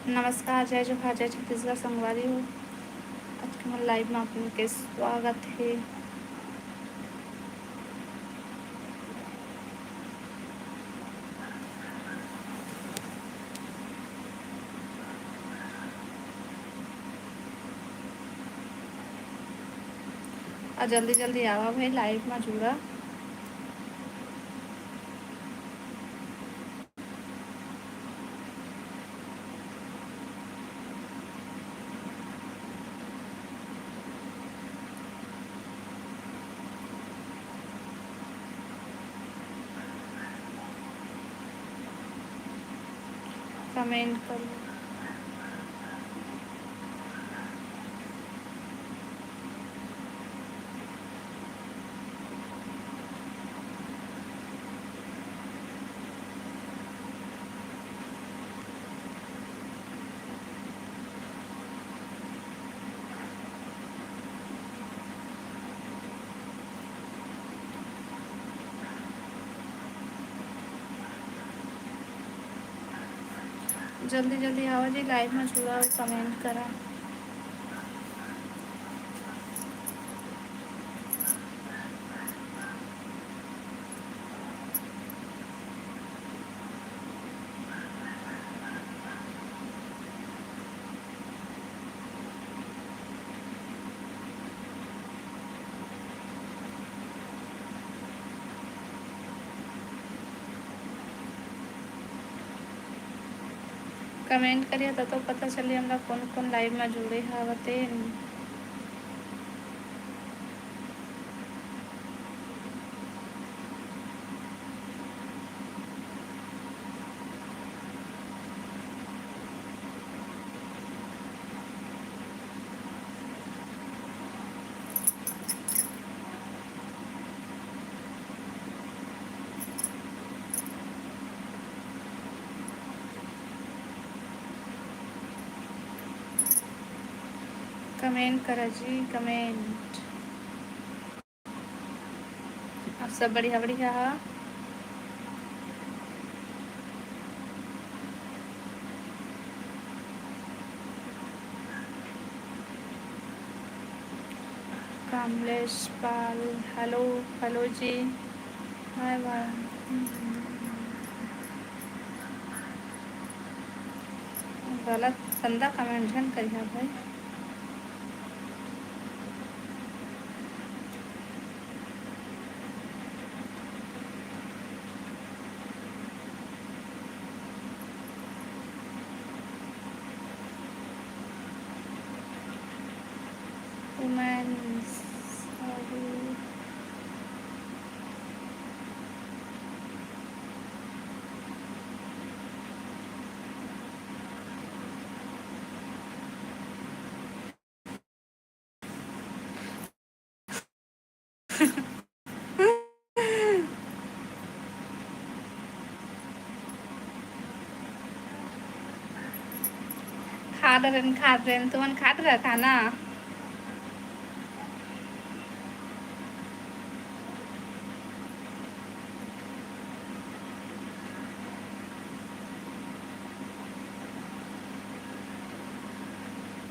नमस्कार, जय जोहार, जय छत्तीसगढ़ संगवारी हो। आज के मोर लाइव में आपन के स्वागत है। और जल्दी जल्दी आवा भाई, लाइव में जुड़ा। कमेंट करो। जल्दी जल्दी आवा जी, लाइव में जुड़ा और कमेंट करा। कमेंट करिए तो पता चले हमरा कौन कौन लाइव में जुड़े हवते। कमेंट करा जी, कमेंट। आप सब बढ़िया बढ़िया हा। कमलेश पाल, हेलो हेलो जी। हाय भाई, गलत गंदा कमेंट झन करिया भाई। वुमेन्स खा रहे तुमन खात रहा खाना।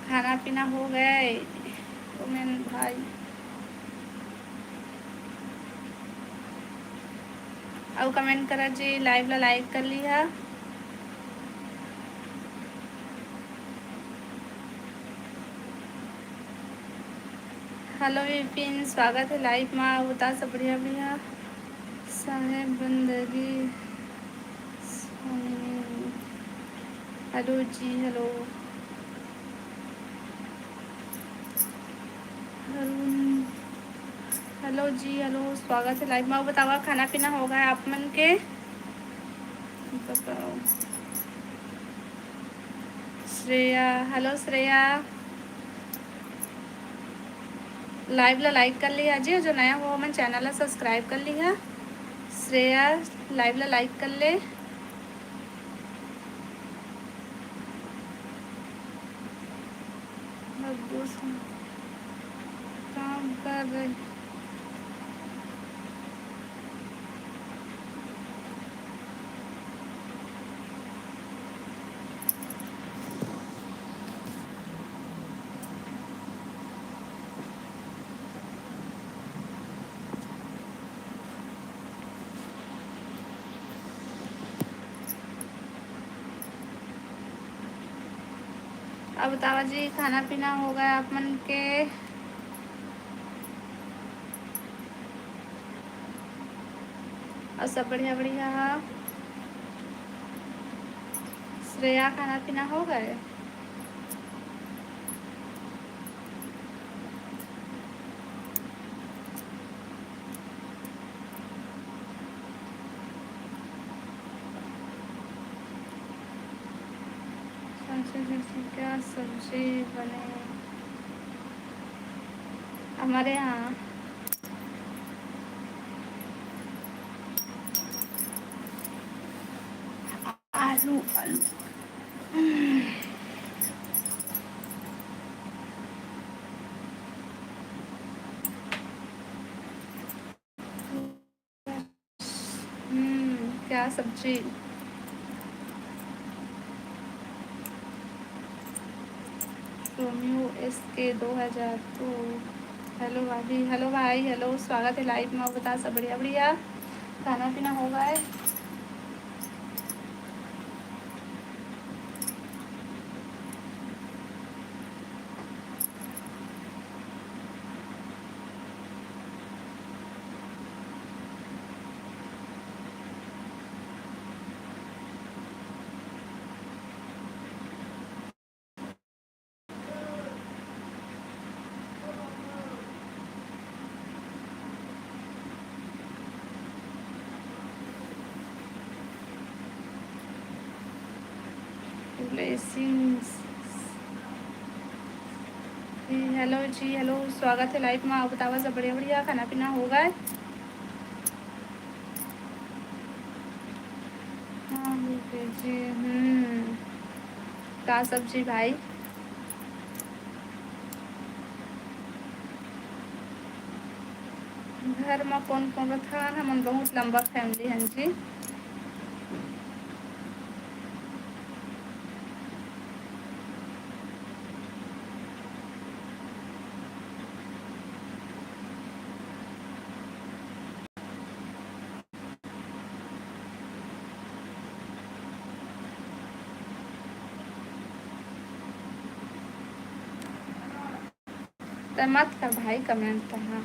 खाना पीना हो गए वुमेन भाई। और कमेंट करा जी, लाइव ला लाइक कर लिया। हेलो विपिन, स्वागत है लाइव में। बता सब बढ़िया बढ़िया। साहेब बंदगी, हेलो जी, हेलो। हेलो जी, हेलो, स्वागत है लाइव में। बताओ खाना पीना हो गया आप मन के? बताओ। श्रेया, हेलो श्रेया। लाइव ला लाइक कर लिया जी, जो नया हो मन चैनल ला सब्सक्राइब कर लिया। श्रेया, लाइव ला लाइक कर ले। काम कर रही। अब बतावा जी, खाना पीना हो गया आप मन के? और सब बढ़िया बढ़िया। श्रेया, खाना पीना हो गए? क्या सब्जी बने हमारे यहाँ? आलू आलू। क्या सब्जी? Romeo SK 2002। हेलो भाभी, हेलो भाई, हेलो, स्वागत है लाइव में। बता सब बढ़िया बढ़िया। खाना पीना हो गया है? ब्लेसिंग्स। हेलो जी, हेलो, स्वागत है लाइव में। आप बतावा सब बढ़िया बढ़िया। खाना पीना हो गया है? हाँ जी। क्या सब्जी भाई? घर में कौन कौन रखा? हम बहुत लंबा फैमिली हैं जी। तो मत कर भाई कमेंट। हाँ,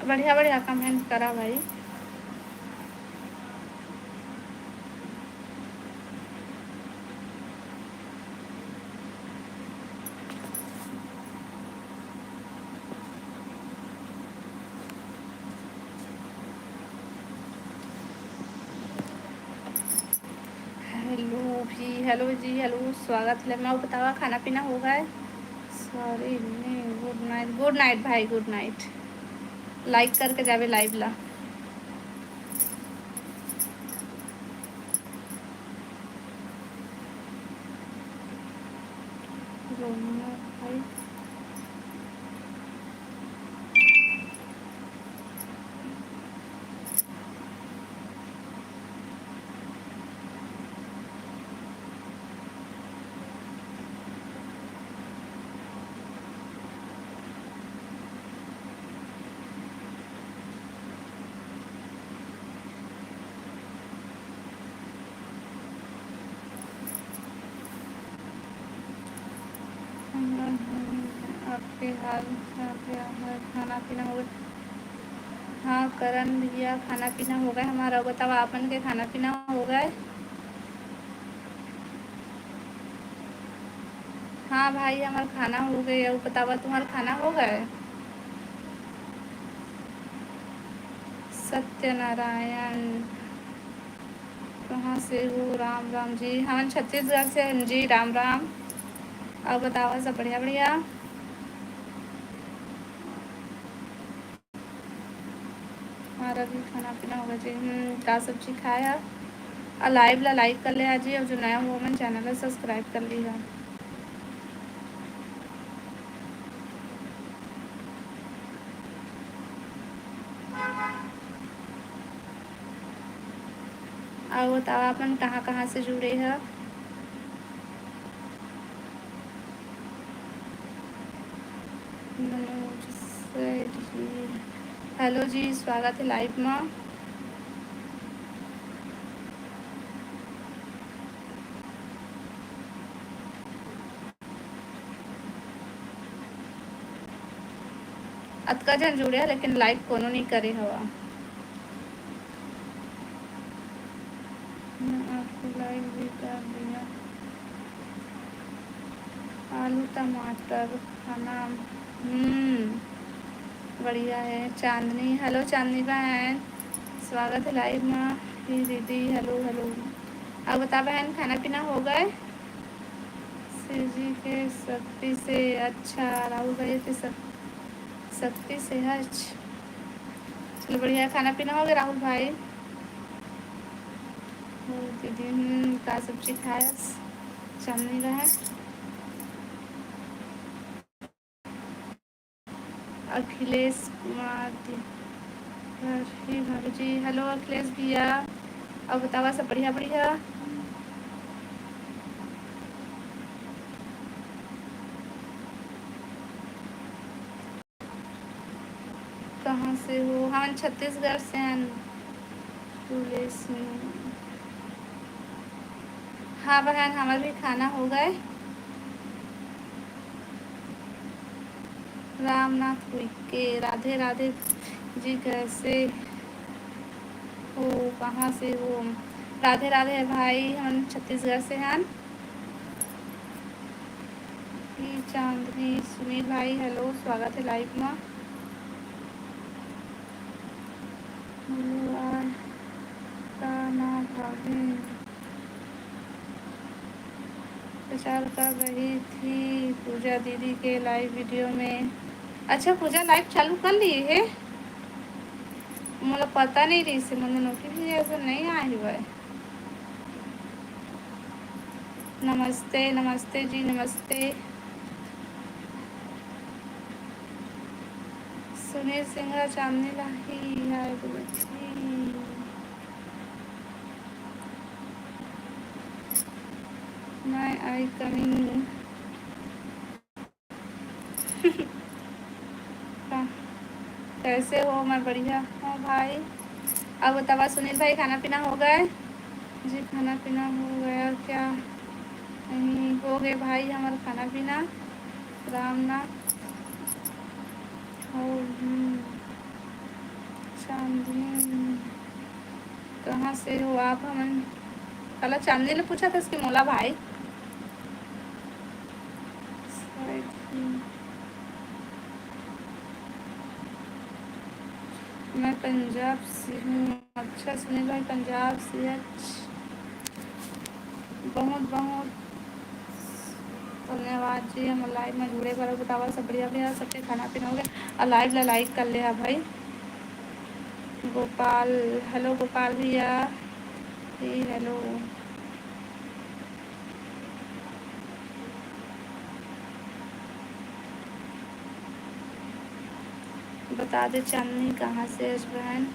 बढ़िया बढ़िया कमेंट करा भाई। हेलो भी, हेलो जी, हेलो, स्वागत है। मैं बतावा खाना पीना हो गया है? Sorry, good night, good night भाई, गुड नाइट। लाइक करके जावे लाइव ला। रोमियो भाई, आपके हाल क्या है? खाना पीना हो गया? हाँ करण भैया, खाना पीना हो गया हमारा। बताओ आपन के खाना पीना हो गया है? हाँ भाई, हमारा खाना हो गया। बतावा तुम्हारा खाना हो गया है? सत्यनारायण, कहाँ से हो? राम राम जी, हम छत्तीसगढ़ से हैं जी। राम राम। और बतावा सब बढ़िया बढ़िया। हमारा भी खाना पीना होगा जी। का सब्जी खाया? और लाइव ला लाइक कर ले आज ही। और जो नया हो मन चैनल है सब्सक्राइब कर लिया। और बतावा अपन कहाँ कहाँ से जुड़े हैं? जी हेलो जी, स्वागत है लाइव में। अतका जन जुड़े लेकिन लाइक कोनो नहीं करे हवा। आपको लाइक भी कर दिया। आलू टमाटर खाना बढ़िया है। चांदनी, हेलो चांदनी बहन, स्वागत है लाइव में। ही दीदी हेलो हेलो। अब बता बहन, खाना पीना हो गए? शिव जी के शक्ति से। अच्छा, राहुल भाई के शक्ति से है। चलो बढ़िया, खाना पीना हो गया राहुल भाई? हो दीदी का सब्जी खाया चांदनी बहन। अखिलेश कुमार जी हेलो अखिलेश भैया। अब बतावा सब बढ़िया बढ़िया। कहाँ से हो? हम छत्तीसगढ़ से हैं। हाँ बहन, हमारे भी खाना हो गए। रामनाथ के राधे राधे जी, कैसे हो? कहाँ से हो? राधे राधे भाई, हम छत्तीसगढ़ से हैं। चांदनी, सुनील भाई हेलो, स्वागत है लाइव में। प्रचार कर रही थी पूजा दीदी के लाइव वीडियो में। अच्छा, पूजा लाइव चालू कर ली है? मुझे पता नहीं रही से, मुझे नोटिफिकेशन नहीं आई हुआ है। नमस्ते नमस्ते जी, नमस्ते। सुनील सिंह चांदनी लाही है मैं आई कमिंग। कैसे हो? मैं बढ़िया हूँ भाई। अब बतावा सुनील भाई, खाना पीना हो गए? जी खाना पीना हो गया क्या? नहीं हो गए भाई हमारा खाना पीना। रामनाथ और चांदनी, कहाँ से हो आप? हम कल चांदनी ने पूछा था इसके मोला भाई। मैं पंजाब से हूँ। अच्छा सुनील भाई, पंजाब से। बहुत बहुत धन्यवाद जी, हम लाइव में जुड़े बार बतावा सब बढ़िया बढ़िया। सबके खाना पीना हो गया और लाइव ला लाइक कर लिया भाई। गोपाल हेलो, गोपाल भैया हेलो। बता दे चांदनी कहाँ से है बहन?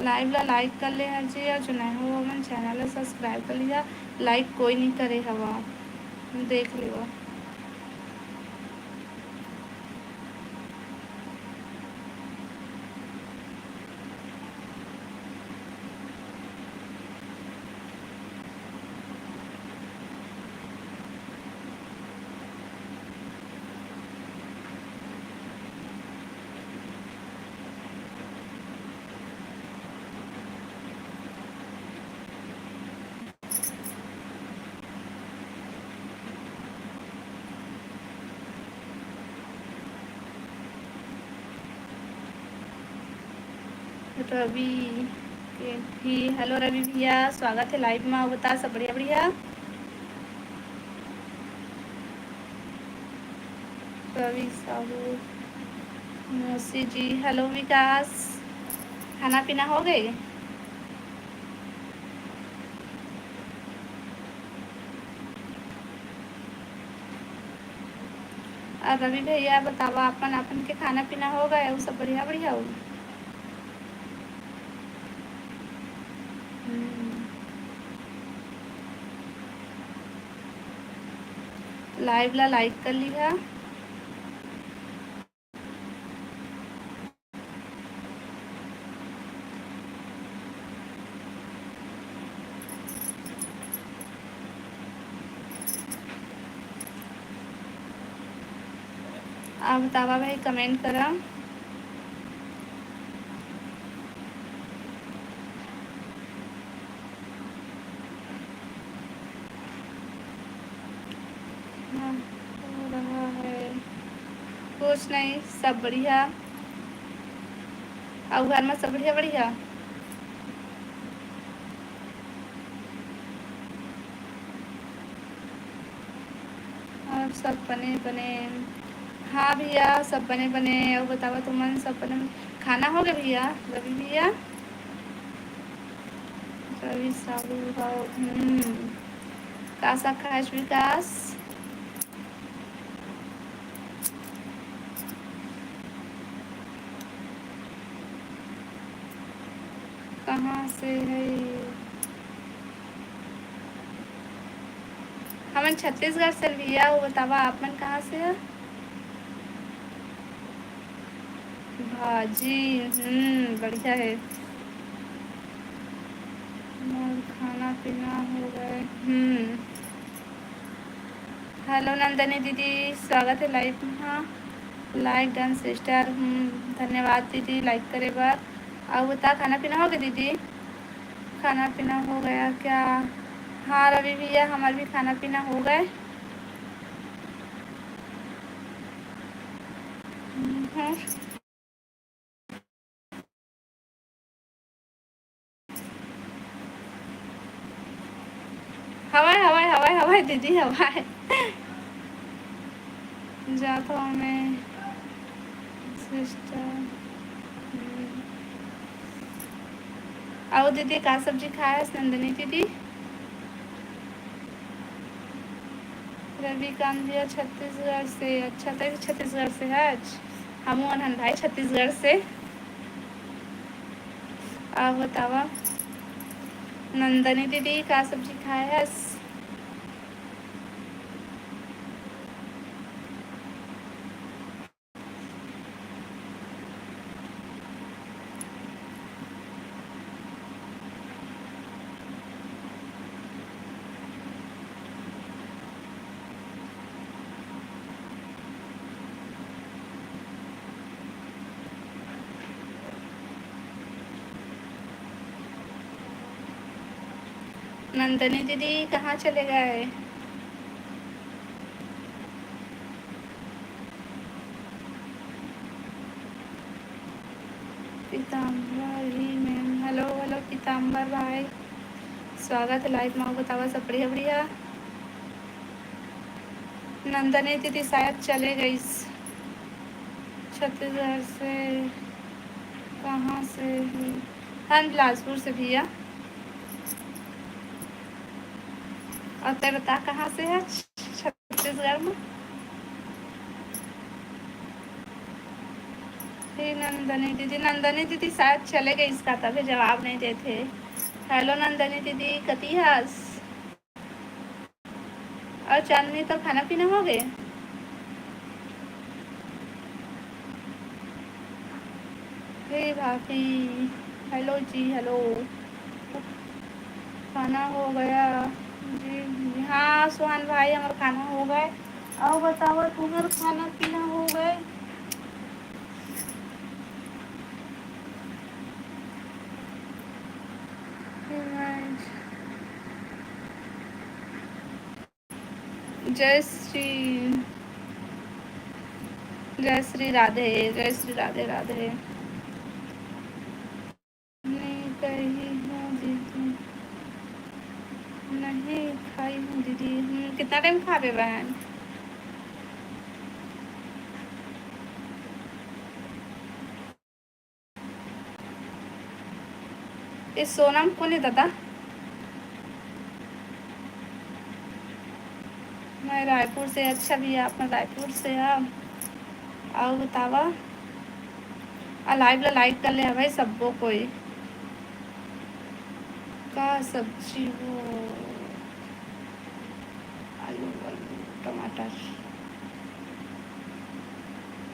लाइव ला लाइक कर ले हर जी, और जो नहीं हो मन चैनल सब्सक्राइब कर लिया। लाइक कोई नहीं करे हवा, देख लियो। रवि भी हेलो रवि भैया, स्वागत है लाइव में। बता सब बढ़िया बढ़िया। रवि साहू, मौसी जी हेलो। विकास, खाना पीना हो गई? रवि भैया बतावा अपन अपन के खाना पीना हो गया वो सब बढ़िया बढ़िया हो। लाइव ला लाइक कर लिया। आप बतावा भाई कमेंट करा। हाँ, हो रहा है कुछ नहीं, सब बढ़िया। और घर में सब बढ़िया बढ़िया। और सब बने बने। हाँ भैया सब बने बने। और बतावा तुमन सब बने। खाना हो गया भैया रवि भैया। रवि साहू कासा खास विकास। कहाँ से है हमन छत्तीसगढ़ से भैया। वो बतावा आप मन कहाँ से है। भाजी बढ़िया है। और खाना पीना हो गए। हेलो नंदनी दीदी स्वागत है लाइव में। हाँ लाइक डन सिस्टर। धन्यवाद दीदी लाइक करे बार। और बता खाना पीना हो गया दीदी। खाना पीना हो गया क्या। हाँ रवि भैया हमारे भी खाना पीना हो गए। हवाई हवाई हवाई हवाई दीदी हवाई। जाता हूँ मैं सिस्टर। आओ दीदी का सब्जी खाया नंदनी दीदी। रविकांत भैया छत्तीसगढ़ से। अच्छा तो छत्तीसगढ़ से है। हम अनहन भाई छत्तीसगढ़ से। आप बतावा नंदनी दीदी का सब्जी खाया है। नंदनी दीदी कहाँ चले गए। पीताम्बर ही मैम। हेलो हेलो पीताम्बर भाई स्वागत है लाइव में। बतावा सब बढ़िया बढ़िया। नंदनी दीदी शायद चले गई छत्तीसगढ़ से। कहाँ से। हम बिलासपुर से भैया। और तय बता कहाँ से है छत्तीसगढ़ में। नंदनी दीदी शायद चले गए इसका तभी जवाब नहीं देते। हेलो नंदनी दीदी कती हस। और चांदनी तो खाना पीना हो गए। हे भाभी हेलो जी हेलो। खाना हो गया जी। हाँ सुहान भाई हमारा खाना हो गए। और बताओ तुम्हारा खाना पीना हो गए। जय श्री। जय श्री राधे। जय श्री राधे राधे। नहीं कही हूँ दीदी। नहीं खाई हूँ दीदी। कितना टाइम खा रहे बहन। इस सोनम कौन है दादा। मैं रायपुर से। अच्छा भैया अपना रायपुर से आओ बतावा। लाइव ला लाइक कर ले भाई सबको। कोई का सब्जी हो? आलू आलू टमाटर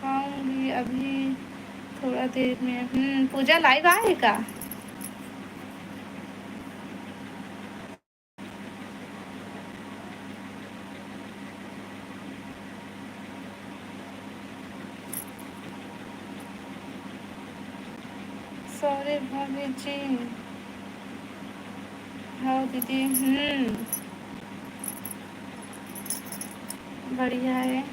खाऊंगी अभी थोड़ा देर में। पूजा लाइव आए का? सॉरी भाभी जी। हाँ दीदी। बढ़िया है।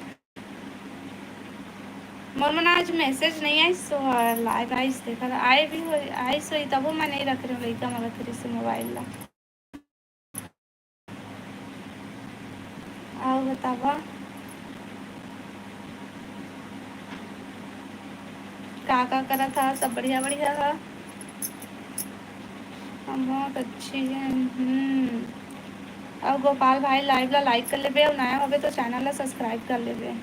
मोर आज मैसेज नहीं आई सो लाइव आइस देखा था। आए भी हो आई सो तब मैं नहीं रख रही हूँ लड़का मैं रख रही से मोबाइल ला। आओ बतावा का करा था। सब बढ़िया बढ़िया था। हम बहुत अच्छी हैं। अब गोपाल भाई लाइव ला लाइक कर लेबे और नया होबे तो चैनल ला सब्सक्राइब कर लेबे।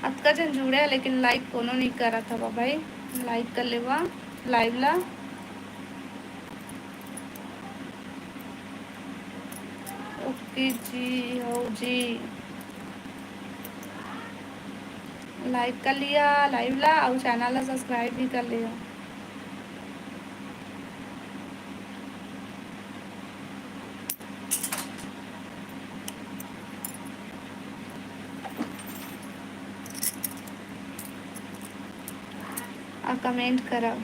अतका जन जुड़े लेकिन लाइक कोनो नहीं करा था भाई। लाइक कर लेवा लाइव ला। ओके जी हो जी। लाइक कर लिया लाइव ला और चैनल ला सब्सक्राइब भी कर लिया। और कमेंट करो।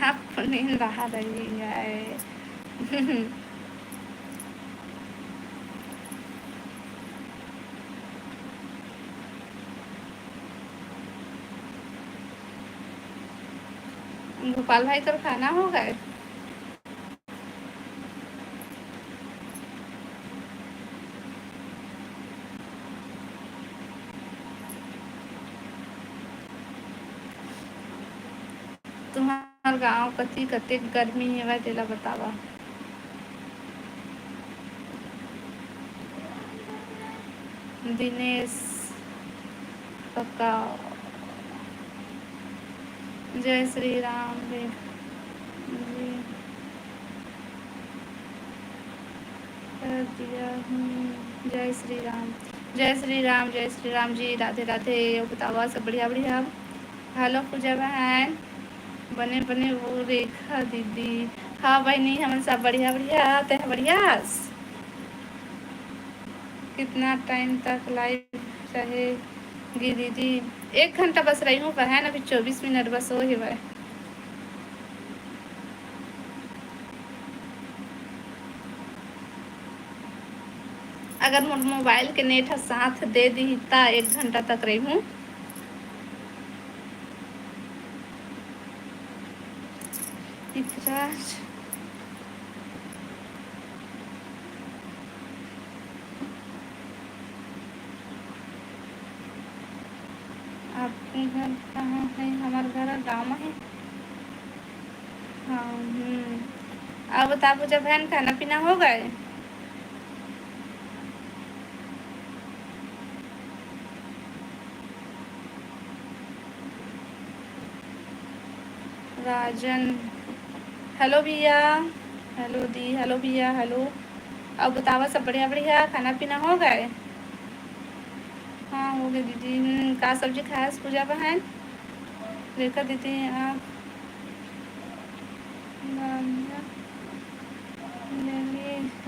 अपनी रहा रही है। गोपाल भाई तो खाना हो गए। तुम्हार गाँव कति कते गर्मी है तेला बतावा। दिनेश पक्का। जय श्री राम जी। कर दिया जय श्री राम जय श्री राम जय श्री राम जी। राधे राधे। बतावा सब बढ़िया बढ़िया। हेलो पूजा बहन। बने बने वो रेखा दीदी। हाँ बहनी हम सब बढ़िया बढ़िया। ते बढ़िया। कितना टाइम तक लाइव रहेगी दीदी? 1 घंटा बस रही हूँ बहन। अभी 24 मिनट बस हो ही वह। अगर मोबाइल के नेट साथ दे दी ता 1 घंटा तक रही हूँ। इतराज आपके घर कहाँ है? हमारा घर गाँव में है। हाँ अब बता पूजा बहन खाना पीना हो गए? राजन हेलो भैया। हेलो दी। हेलो भैया। हेलो। अब बतावा सब बढ़िया बढ़िया। खाना पीना हो गए? हाँ हो गए दीदी। का सब्जी खाया पूजा बहन? रेखा दीदी आप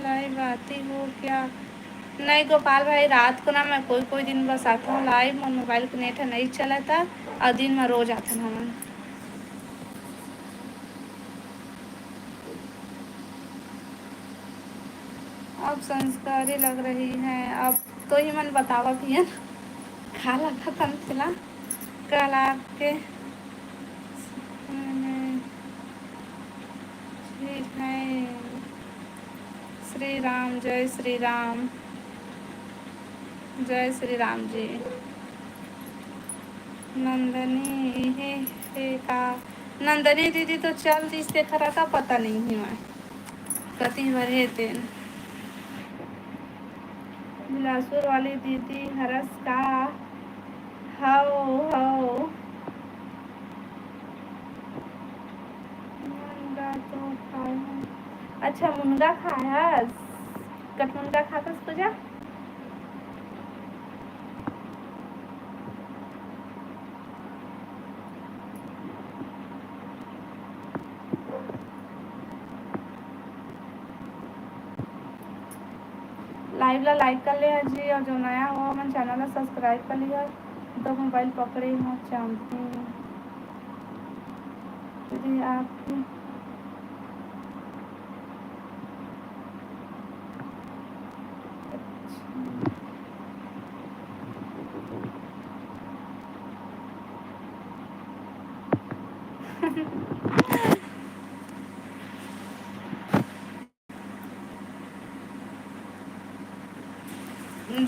लाइव आती हो क्या? नहीं गोपाल भाई रात को ना मैं कोई कोई दिन बस आता हूँ लाइव। मोबाइल का नेट नहीं चला था और दिन में रोज आता था हम। अब संस्कारी लग रही हैं। अब तो ही मन बतावा पियन खाला खत्म थिला कल आपके ठीक है। श्री राम, जय श्री राम, जय श्री राम जी। नंदनी हे का नंदनी दीदी तो चल दिसते खरा का पता नहीं है मैं कति भरे थे। बिलासपुर वाली दीदी हरस का हाओ हाओ मुनगा तो खाया। अच्छा मुनगा खायस कट मुनगा खातस पूजा। लाइव ला लाइक कर ले जी और जो नया हो मन चैनल ला सब्सक्राइब कर लिया। तो मोबाइल पकड़े हो चाहती दीदी आपकी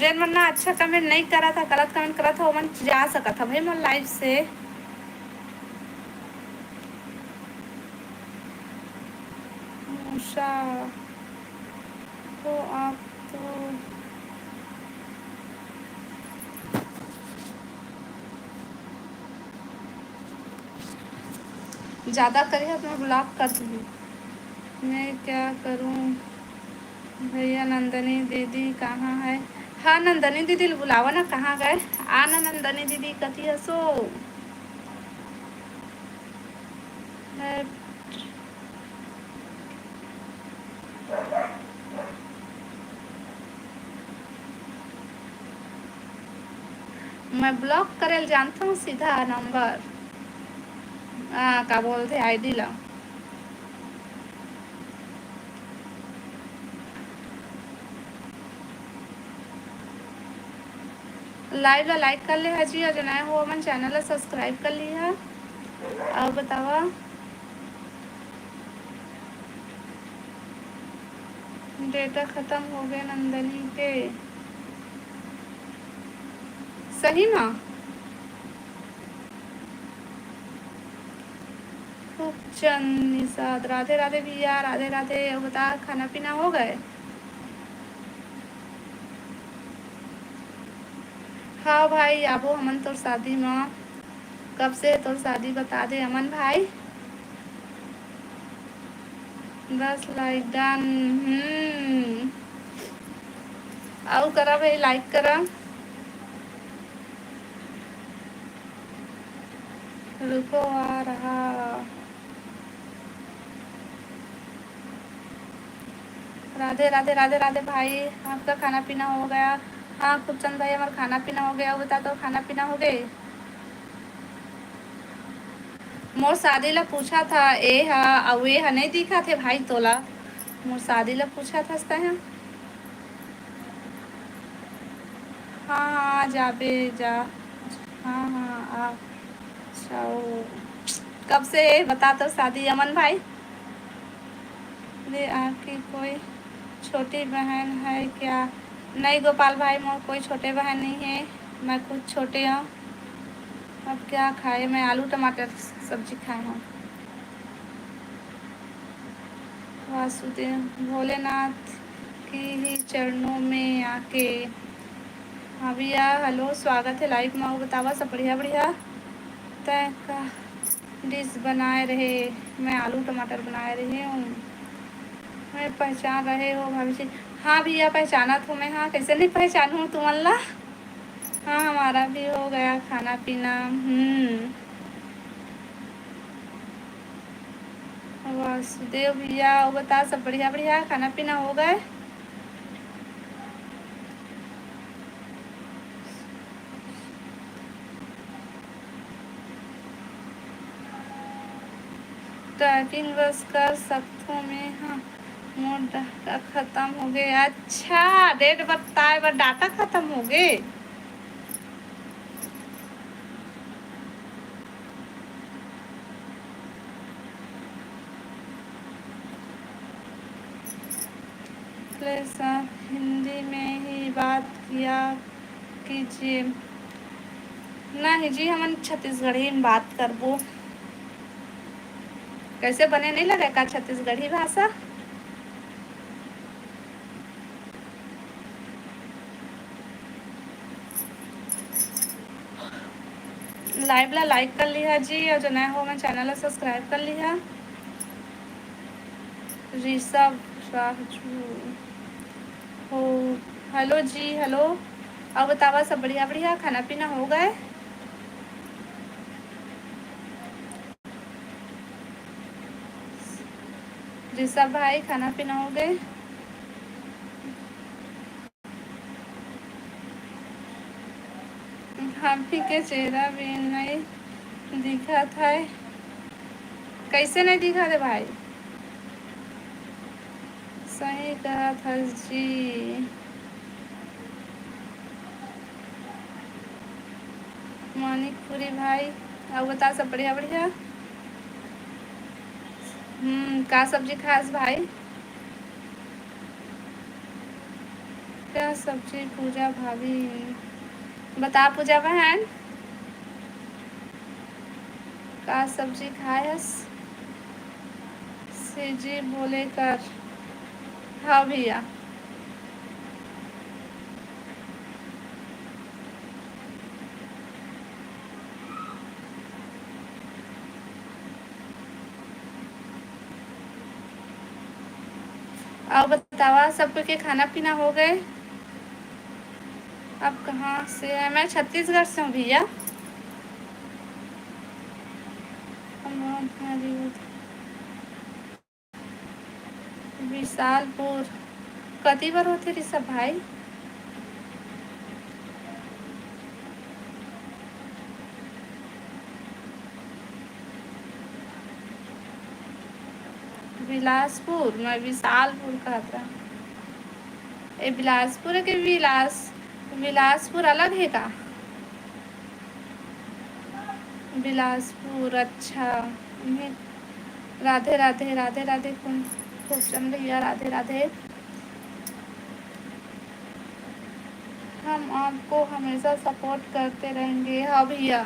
जेन मन ना अच्छा कमेंट नहीं करा था गलत कमेंट करा था वो मन जा सका था भाई मन लाइव से। उषा तो आप तो ज़्यादा करिए तो मैं ब्लॉक कर दूँगी। मैं क्या करूँ भैया। नंदनी दीदी कहाँ है। हाँ नंदनी दीदी बुलावा ना कहाँ गए। आना नंदनी दीदी कथी हसो है। मैं ब्लॉक करेल जानता हूँ सीधा नंबर का बोलते आईडी ला। लाइव ला लाइक कर ले हजी और जो नया हो मन चैनल ला सब्सक्राइब कर लिया। और बतावा डेटा खत्म हो गया नंदनी के सही माँ। खूब चंद निषाद राधे राधे भैया राधे राधे। और बता खाना पीना हो गए। हाँ भाई आबो हमन तोर शादी माँ कब से तोर शादी बता दे अमन भाई। 10 लाइक डन। आओ करा भाई लाइक करा। रुको आ रहा। राधे राधे राधे राधे भाई आपका खाना पीना हो गया। हाँ खूबचंद भाई हमारा खाना पीना हो गया। बता दो खाना पीना हो गए। मोर शादी ला पूछा था ए हा और ए हा नहीं दिखा थे भाई तोला। मोर शादी ला पूछा था है। हाँ हाँ जाबे जा। हाँ हाँ आ जाओ। कब से बता तो शादी अमन भाई। अरे आपकी कोई छोटी बहन है क्या। नहीं गोपाल भाई मोर कोई छोटे बहन नहीं है। मैं खुद छोटे हूँ। अब क्या खाए मैं आलू टमाटर सब्जी खाए हूँ। वासुदेव भोलेनाथ की ही चरणों में आके। हाँ भैया हेलो स्वागत है लाइव में। बतावा सब बढ़िया बढ़िया। तय का डिश बनाए रहे। मैं आलू टमाटर बनाए रही हूँ। मैं पहचान रहे हो भाभी जी। हाँ भैया पहचाना तो मैं। हाँ कैसे नहीं पहचानूँ तुम अल्लाह। हाँ हमारा भी हो गया खाना पीना। वासुदेव भैया वो बता सब बढ़िया बढ़िया खाना पीना हो गए। टाइपिंग बस कर सकता हूँ मैं। हाँ मोर डाटा ख़त्म हो गए। अच्छा, डेट बताए पर डाटा ख़त्म हो गए। प्लीज़ आप हिंदी में ही बात किया कीजिए। नहीं जी, हम छत्तीसगढ़ी में बात करबो। कैसे बने नहीं लगे का छत्तीसगढ़ी भाषा। लाइव ला लाइक कर लिया जी, और जो नया हो मैं चैनल ला सब्सक्राइब कर लिया। ऋषभ राजू हो, हेलो जी, हेलो। अब बतावा सब बढ़िया बढ़िया, खाना पीना हो गए। ऋषभ भाई खाना पीना हो गए। हम ही के चेहरा भी नहीं दिखा था। कैसे नहीं दिखा थे भाई। सही कहा था जी। मानिकपुरी भाई, अब बता सब बढ़िया बढ़िया। का सब्जी खास भाई। क्या सब्जी पूजा भाभी। बता पूजा बहन, का सब्जी खायस। जी बोले कर। हाँ भैया। अब बतावा सबको के खाना पीना हो गए। अब कहाँ से है। मैं छत्तीसगढ़ से हूँ भैया। विशालपुर कति बार होते ऋषभ भाई। बिलासपुर, मैं विशालपुर का था। ए बिलासपुर है कि बिलासपुर अलग है का। बिलासपुर, अच्छा। राधे राधे राधे राधे, खूब चल रही है। राधे राधे। हम आपको हमेशा सपोर्ट करते रहेंगे। हाँ भैया,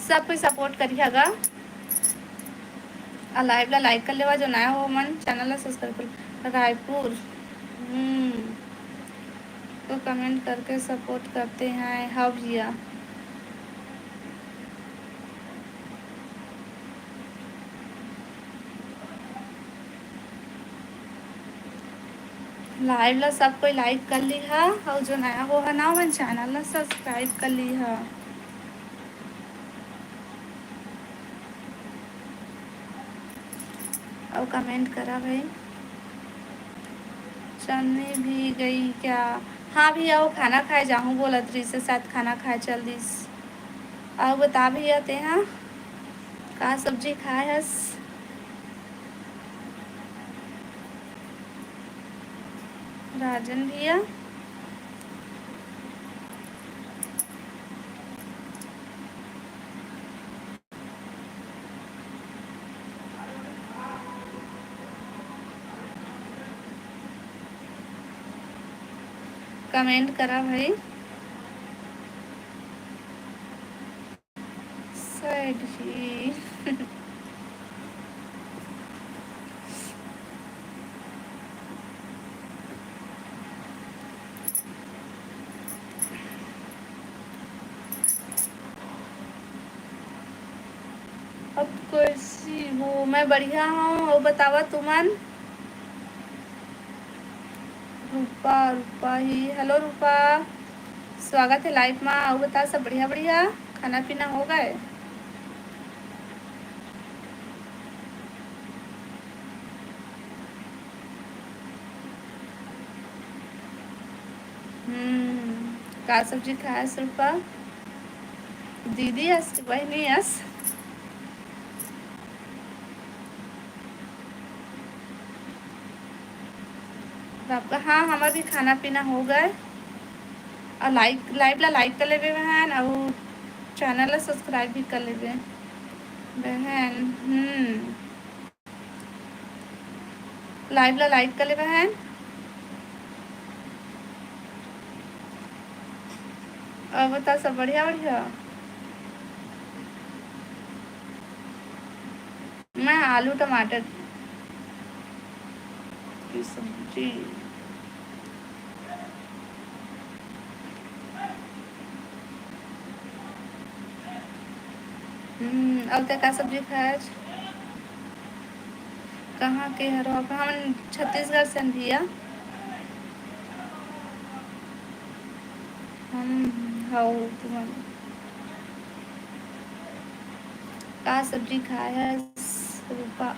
सब कोई सपोर्ट करिएगा। लाइव ला लाइक कर लेवा, जो नया हो मन चैनल ला सब्सक्राइब कर। रायपुर, तो कमेंट करके सपोर्ट करते हैं। हाँ भैया। लाइव ला सब कोई लाइक कर ली है, और जो नया हो है ना मन चैनल ला सब्सक्राइब कर ली है। और कमेंट करा भाई। चलने भी गई क्या। हाँ भैया, वो खाना खाए जाऊँ बोलत रही से, साथ खाना खाए चल दिस। और बता भैया ते हाँ, का सब्जी खाए हस। राजन भैया, कमेंट करा भाई। सैड जी। अब कैसी हो। मैं बढ़िया हूँ, और बतावा तुमन। रूपा, रूपा ही, हेलो रूपा, स्वागत है लाइव में। और बता सब बढ़िया बढ़िया, खाना पीना हो गए। का सब्जी खाए रूपा। दीदी हस कि बहनी हस। आपका हाँ हमारा भी खाना पीना हो गए और लाइव ला लाइक कर लेबे बहन और चैनल ला सब्सक्राइब भी कर लेबे बहन। लाइव ला लाइक कर ले बहन। और बता सब बढ़िया बढ़िया। मैं आलू टमाटर की सब्जी। अब तक का सब्जी खाए? कहाँ के हरो आप? हम छत्तीसगढ़ से भैया। हम हाउ तुम का सब्जी खाए है रूपा?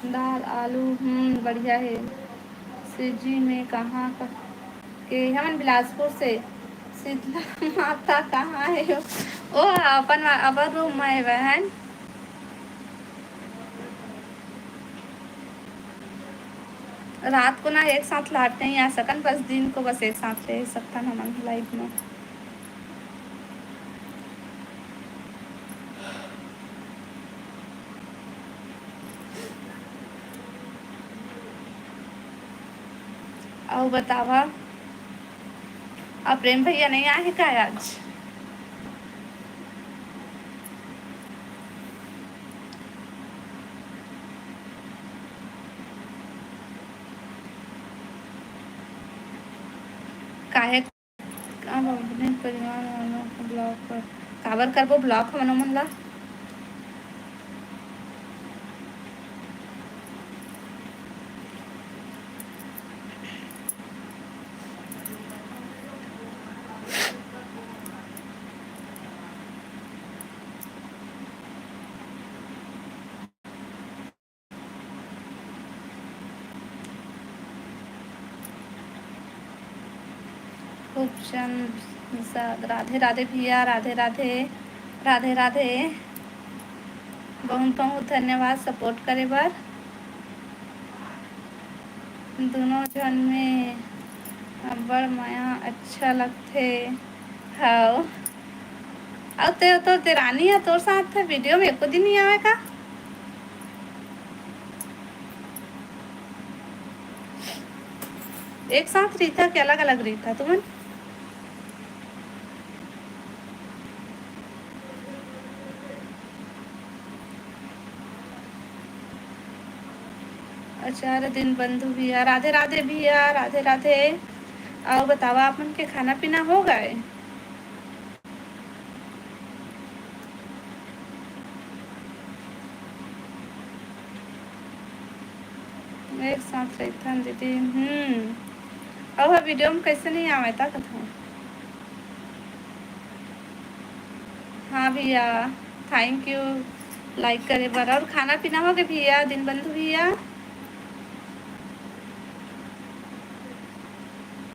दाल आलू बढ़िया है। सिजी में कहाँ का के? हम बिलासपुर से। शीतला माता कहाँ है? ओ अपन रूम में है बहन। रात को ना एक साथ लाइट नहीं आ सकन, बस दिन को बस एक साथ रह सकता हम लाइफ में। और बतावा अब प्रेम भैया नहीं आए क्या आज? काहे अब अपने परिवार वालों को ब्लॉक कर काबर करबो ब्लॉक हमन मन ला? खूबचंद राधे राधे भैया। राधे राधे राधे राधे। बहुत बहुत धन्यवाद सपोर्ट करे बर। दोनों जन में अब्बड़ माया अच्छा लगथे। हाँ और तो तेरानी है तोर साथ वीडियो में एको दिन नहीं आवे का? एक साथ रीता के अलग अलग रीता तुमन? अच्छा दिन बंधु भैया। राधे राधे भैया। राधे राधे। और बतावा आपन के खाना पीना हो गए? एक साथ रहता दीदी। और वीडियो में कैसे नहीं आवे था कथा? हाँ भैया थैंक यू लाइक करे बर। और खाना पीना हो गया भैया दिन बंधु भैया?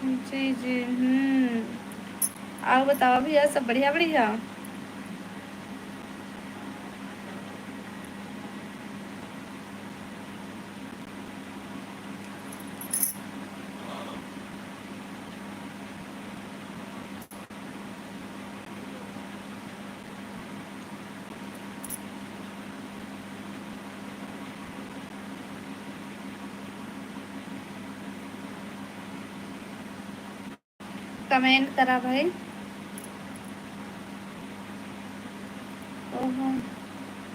जी जी और बताओ भैया सब बढ़िया बढ़िया। कमेंट करा भाई। ओहो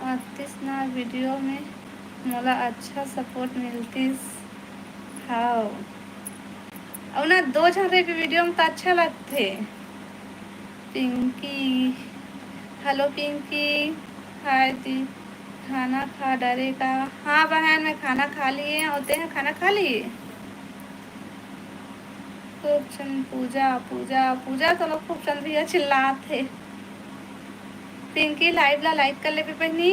आतिश ना वीडियो में मोला अच्छा सपोर्ट मिलतीस। हाँ और ना दो जन रहे वीडियो में तो अच्छा लगते। पिंकी हेलो पिंकी। हाय दी खाना खा डरेगा? हाँ बहन मैं खाना खा लिए होते हैं। खाना खा लिए। खूबचंद पूजा पूजा पूजा तो लोग खूबचंद भैया चिल्लाते। पिंकी लाइव ला लाइक कर ले भी बहनी।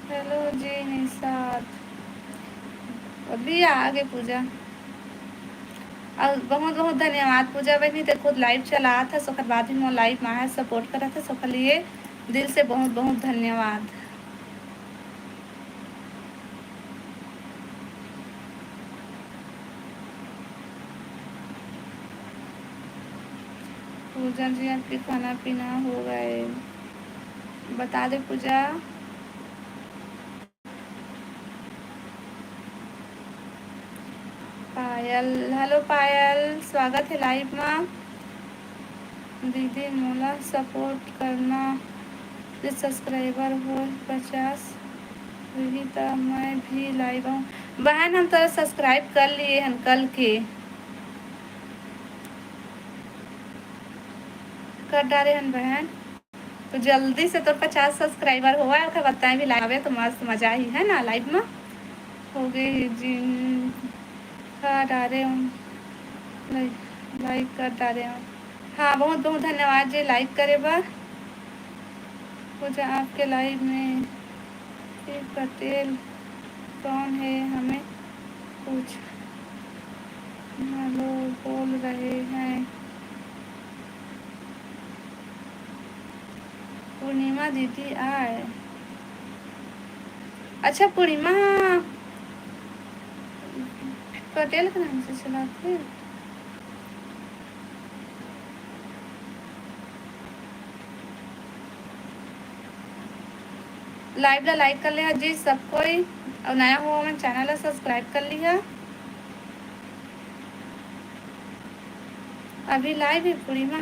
हेलो जी निशाद। अभी आगे पूजा और बहुत बहुत धन्यवाद पूजा बहनी, तो खुद लाइव चला था सोकर बाद में लाइव में आया सपोर्ट करा था सोकर लिए दिल से बहुत बहुत धन्यवाद। पूजा जी आपके खाना पीना हो गए, बता दे पूजा। पायल, हेलो पायल, स्वागत है लाइव में। दीदी मोला सपोर्ट करना, सब्सक्राइबर हो 50 रही तो मैं भी लाइव आऊँ। बहन हम तो सब्सक्राइब कर लिए हैं कल के, कर डाले हैं बहन, तो जल्दी से तो 50 सब्सक्राइबर हुआ है, बताएं भी लाइव तो मस्त मजा ही है ना लाइव में। हो गई जिन कर डाले हूँ, लाइक कर डाले हूँ। हाँ बहुत बहुत धन्यवाद जी लाइक करे बार। पूजा आपके लाइव में पटेल कौन है हमें पूछ लोग बोल रहे हैं। पूर्णिमा दीदी आए, अच्छा पूर्णिमा पटेल के नाम से चलाते। लाइव ला लाइक कर लिया जी सब कोई, और नया हुआ मैं चैनल ला सब्सक्राइब कर लिया। अभी लाइव है पूर्णिमा।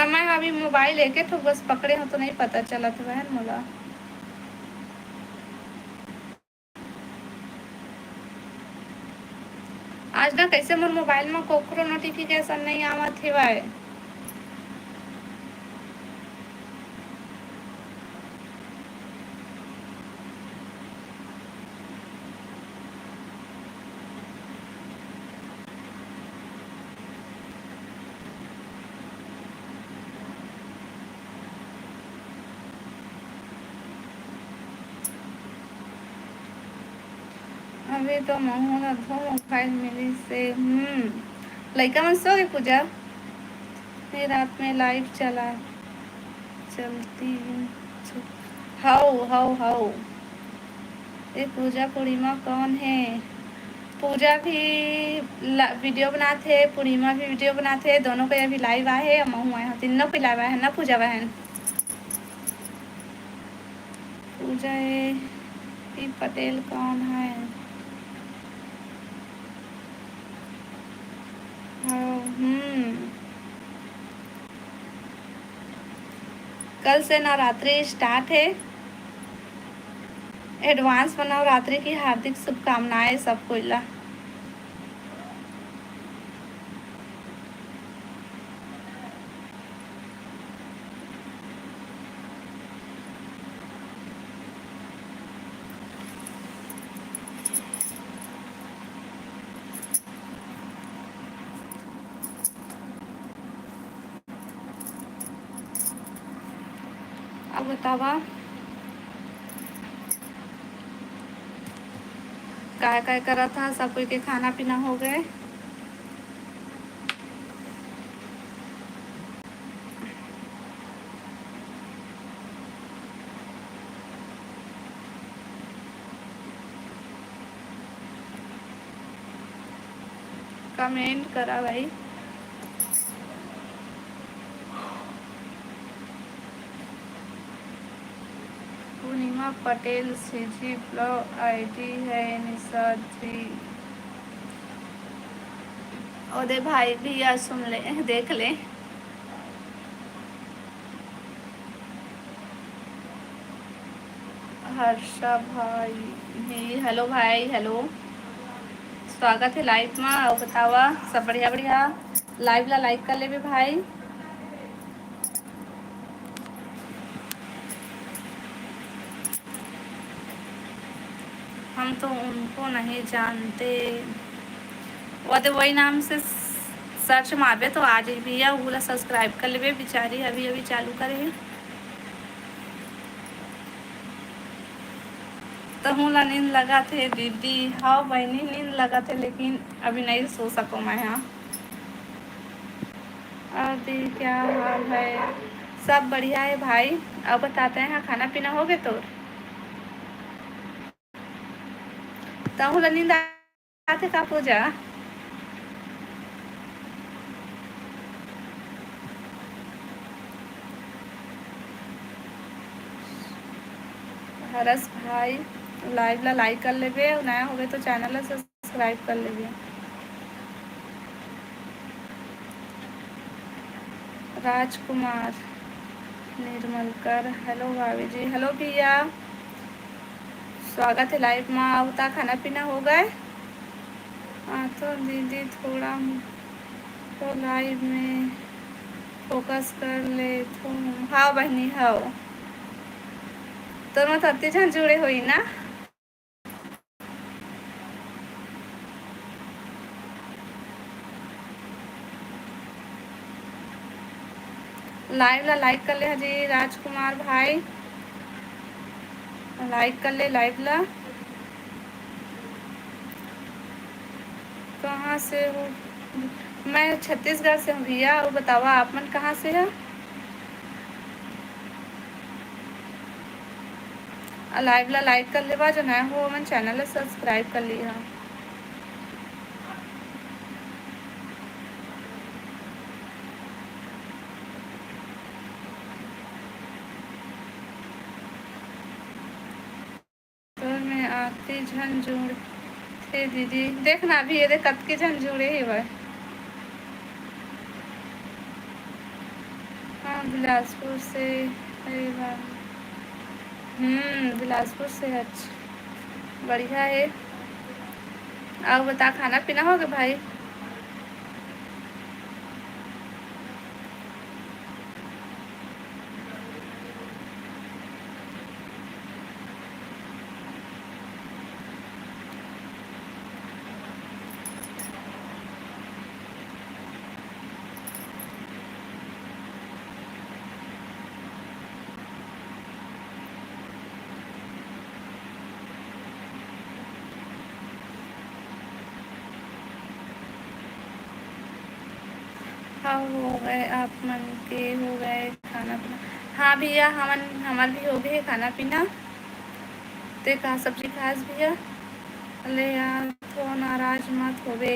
मैं अभी मोबाइल लेके तो बस पकड़े हो तो नहीं पता चला था बहन मोला। आज ना कैसे मोर मोबाइल में कोकरो नोटिफिकेशन नहीं आवत है भाई। अभी तो मोहन अधो मोबाइल मिली से लड़का मन सो गए पूजा, फिर रात में लाइव चला चलती हाउ हाउ हाउ। ये पूजा पूर्णिमा कौन है? पूजा भी वीडियो बनाते है, पूर्णिमा भी वीडियो बनाते है, दोनों को अभी लाइव आए है, महू आए हैं, तीनों को लाइव आए हैं ना पूजा बहन। पूजा ये पटेल कौन है? कल से नवरात्रि स्टार्ट है, एडवांस में नवरात्रि की हार्दिक शुभकामनाएं सबको ला। अब बतावा क्या क्या करा था, सब कोई के खाना पीना हो गए। कमेंट करा भाई। पूर्णिमा पटेल सीजी ब्लॉग आईडी है निशा जी। ओदे भाई भी यार सुन ले देख ले। हर्षा भाई भी हेलो भाई हेलो, स्वागत है लाइव में। और बतावा सब बढ़िया बढ़िया, लाइव ला लाइक कर ले भी भाई। हम तो उनको नहीं जानते, वो तो वही नाम से सर्च मारबे तो आज ही भैया वो सब्सक्राइब कर लेबे, बेचारी अभी अभी चालू करे। तहूँ ला नींद लगा थे दीदी। हाँ बहनी नींद लगा थे लेकिन अभी नहीं सो सकूँ मैं। हाँ और दी क्या हाल है? सब बढ़िया है भाई। अब बताते हैं। हाँ खाना पीना हो गए तो तहूँ ला नींद आते का पूजा? हरस भाई लाइव ला लाइक कर लेबे, नया हो गए तो चैनल ला सब्सक्राइब कर लेबे। राजकुमार निर्मलकर हेलो भाभी जी। हेलो भैया स्वागत है लाइव में। आवता खाना पीना हो गए? हाँ तो दीदी थोड़ा तो लाइव में फोकस कर ले तो। हाँ बहनी हाँ तो मत अति झन जुड़े हुई ना। लाइव ला लाइक कर ले हजी राजकुमार भाई, लाइक कर ले लाइव ला। कहाँ से हो? मैं छत्तीसगढ़ से हूँ भैया। वो बतावा आप मन कहाँ से है? लाइव ला लाइक कर लेवा, जो नया हो मन चैनल ला सब्सक्राइब कर लिया। तो मैं आती झन जुड़ थे दीदी। देखना अभी ये देख कत के झन जुड़े ही वह। हाँ बिलासपुर से है बात। बिलासपुर से है। अच्छा बढ़िया है। अब बता खाना पीना हो गया भाई? हाँ हो गए आप मन के हो गए खाना पीना? हाँ भैया हमन हमार भी हो गए खाना पीना। ते का सब्जी खास भैया? अरे यार तो नाराज मत होबे।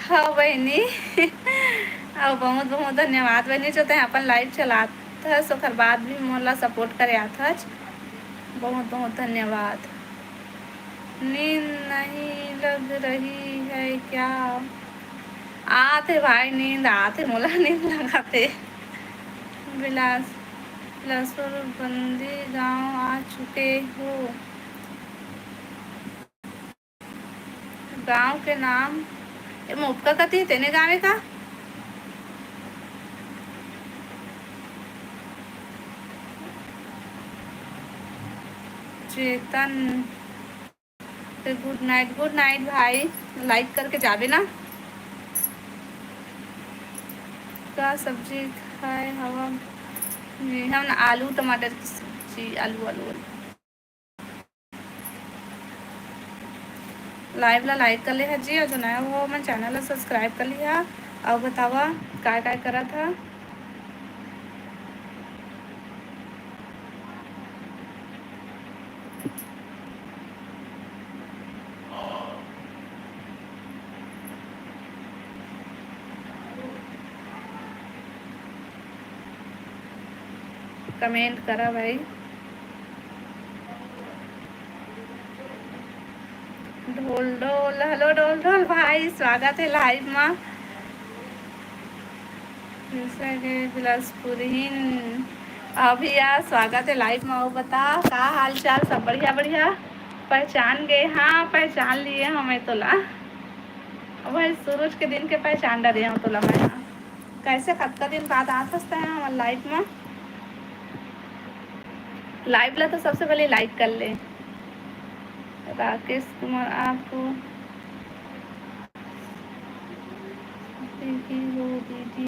हाँ बहनी अब बहुत बहुत धन्यवाद बहनी जो ते अपन लाइव चलात हस ओकर बाद भी मोला सपोर्ट करे आत हस। बहुत बहुत धन्यवाद। नींद नहीं लग रही है क्या? आते भाई नींद आते मोला नींद लगाते। बिलास बिलासपुर बंदी गांव आ चुके हो? गांव के नाम ये मुक्का कती तेने गावे का? चेतन गुड नाइट भाई। लाइक करके जाबे ना। का सब्जी खाए हवा? जी हम आलू टमाटर की सब्जी। आलू आलू आलू। लाइव ला लाइक कर ले हजी और जो नया हो मैं चैनल ला सब्सक्राइब कर लिया। और बतावा काय काय करा था? कमेंट करा भाई। ढोल ढोल हेलो ढोल ढोल भाई स्वागत है लाइव में। बिलासपुरी अभी यार स्वागत है लाइव में। और बता का हाल चाल? सब बढ़िया बढ़िया। पहचान गए? हाँ पहचान लिए हमें तोला। भाई सूरज के दिन के पहचान डरे हम तोला मैं। हाँ कैसे खत्ता दिन बाद आ सकते हैं हमारे लाइफ में? लाइव ला तो सबसे पहले लाइक कर ले। राकेश कुमार आपको दीदी हो दीदी।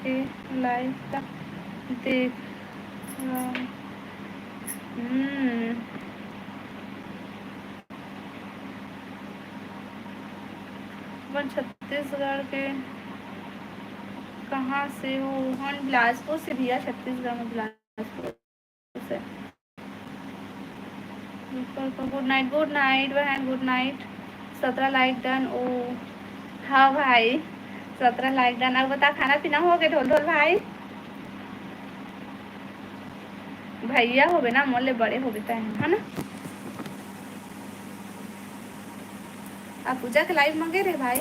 के लाइव का देख रहा हूँ। छत्तीसगढ़ के कहाँ से हो? हाँ, बिलासपुर से भैया, छत्तीसगढ़ में बिलासपुर से। गुड नाइट, गुड नाइट बहन, गुड नाइट। 17 like done. ओ हाँ भाई, 17 लाइक डन। अब बता, खाना पीना हो गया? ढोल ढोल भाई, भैया हो गए ना, मोले बड़े हो गए है ना। आप पूजा के लाइव मंगे रहे भाई?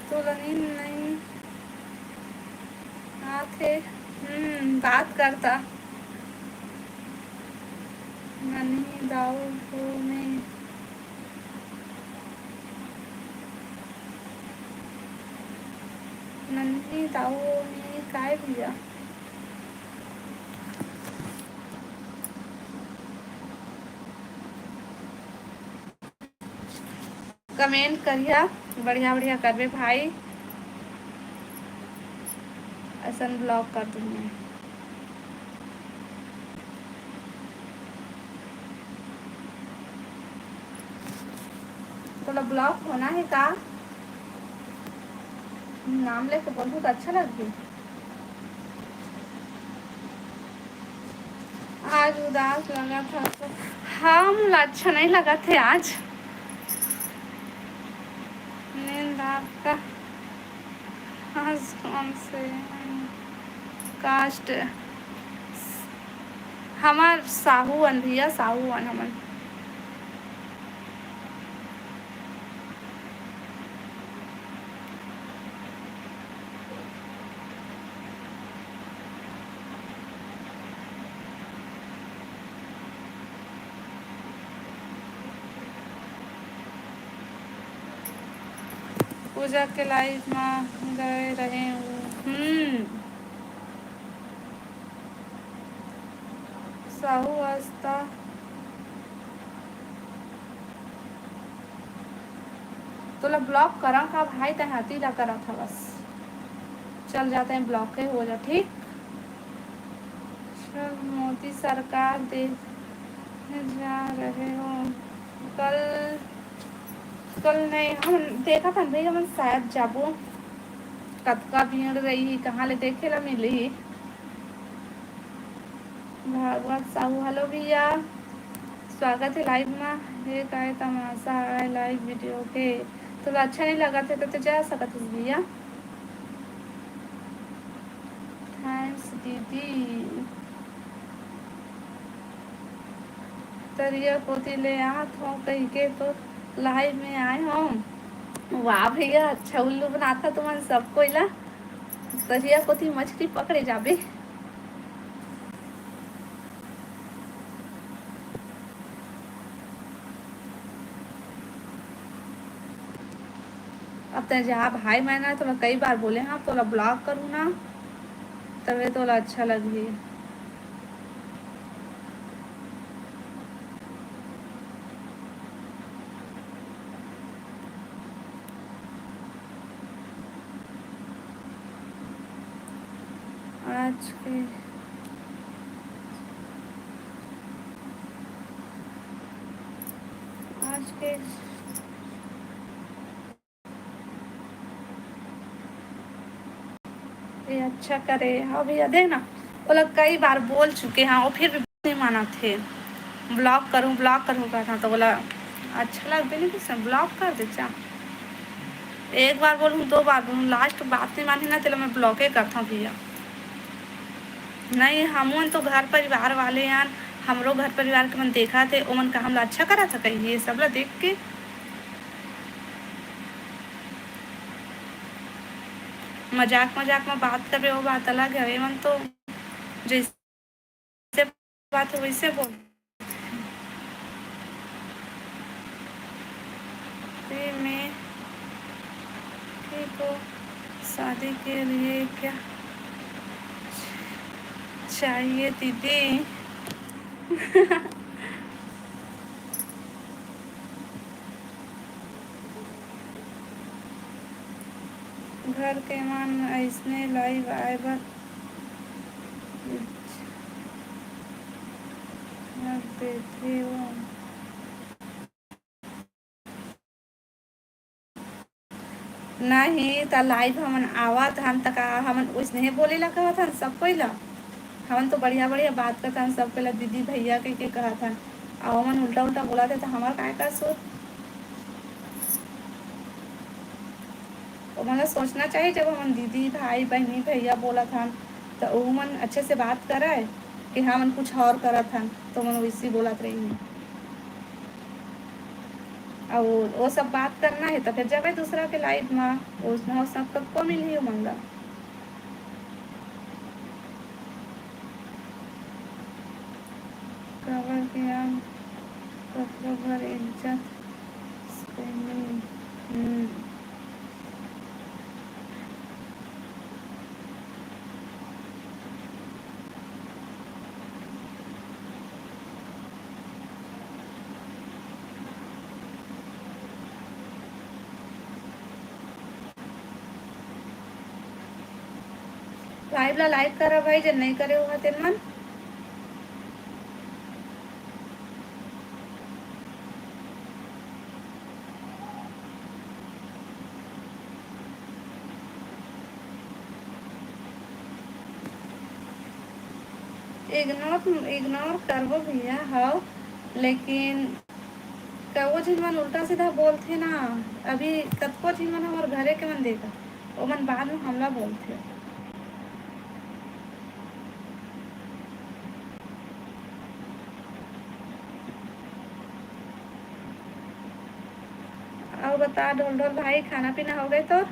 तो नहीं थे। बात करता नहीं दाऊ में। नन्ही दाऊ ने काय भैया? कमेंट करिया, बढ़िया बढ़िया करबे भाई, असन ब्लॉग कर दूँगी। थोड़ा ब्लॉग होना है का? नाम लेके बोलूँ तो अच्छा लगे। आज उदास लगा था तो हम अच्छा नहीं लगा थे आज। नींद आपका कौन से कास्ट? हमार साहूवन भैया, साहूवन हमन। पूजा के लाइव में गए रहे साहू वास्ता तो ब्लॉक करा का भाई, तहाती ला करा था बस। चल जाते हैं, ब्लॉक के हो जा, ठीक। चल मोदी सरकार देखने जा रहे हो? कल नहीं, हम देखा था भैया, हम शायद जाबो। कतका भीड़ रही, कहाँ ले देखे ला मिली। भागवत साहू, हेलो भैया, स्वागत है लाइव में। ये काय तमाशा है लाइव वीडियो के? तो अच्छा नहीं लगा थे तो जा सकत भैया। थैंक्स दीदी। तरिया पोती ले आत हो कही के तो लाइव में आए हम। वाह भैया, अच्छा उल्लू बनाता तुम सब कोई ला। तरिया पोती मछली पकड़े जाबे। अब तो जहाँ भाई मैंने तो कई बार बोले हाँ तो ब्लॉक करूँ ना, तबे तो अच्छा लगी। आज के ये अच्छा करे। हाँ भैया देख ना, वो लोग कई बार बोल चुके हैं और फिर भी नहीं माना थे। ब्लॉक करूँ कहा था तो बोला अच्छा लगता नहीं किसने ब्लॉक कर दे। चा एक बार बोलूँ, 2 बार बोलूँ, लास्ट बात नहीं मानी ना चलो मैं ब्लॉक ही करता हूँ भैया। नहीं, हम तो घर परिवार वाले यार, हमरो घर परिवार के मन देखा थे, ओमन का हमला अच्छा करा था कहीं, ये सब ला देख के मजाक में बात कर रहे हो, बात अलग है। मन तो जैसे बात हो वैसे बोल। दीदी को शादी के लिए क्या चाहिए दीदी? घर के मन ऐसने लाइव आए बर देखे वो नहीं त लाइव हमन आवत हन तक हमन उसने बोले ला कहत हन सब कोई ला। हमन तो बढ़िया बढ़िया बात करत हन सब ला दीदी भैया के कहत हन और हमन उल्टा उल्टा बोला थे तो हमार काय का सोच। तो मतलब सोचना चाहिए जब हम दीदी भाई बहनी भैया बोला था तो वो मन अच्छे से बात करे कि हाँ मन कुछ और करा था तो मन वैसे बोलत रही है। और वो सब बात करना है तो फिर जब दूसरा के लाइफ में उसना सब को मिली मंगा। कवर के हम कपड़ों भर इज्जत लाइव ला लाइक करा भाई जब नहीं करे हुआ तेन मन। इग्नोर करबो भैया हाँ लेकिन कवो झिन मन उल्टा सीधा बोलथे ना। अभी कतको झिन मन हमार घरे के मन देखा वो मन बाद में हमला बोलथे। और बता ढोल ढोल भाई खाना पीना हो गए तो?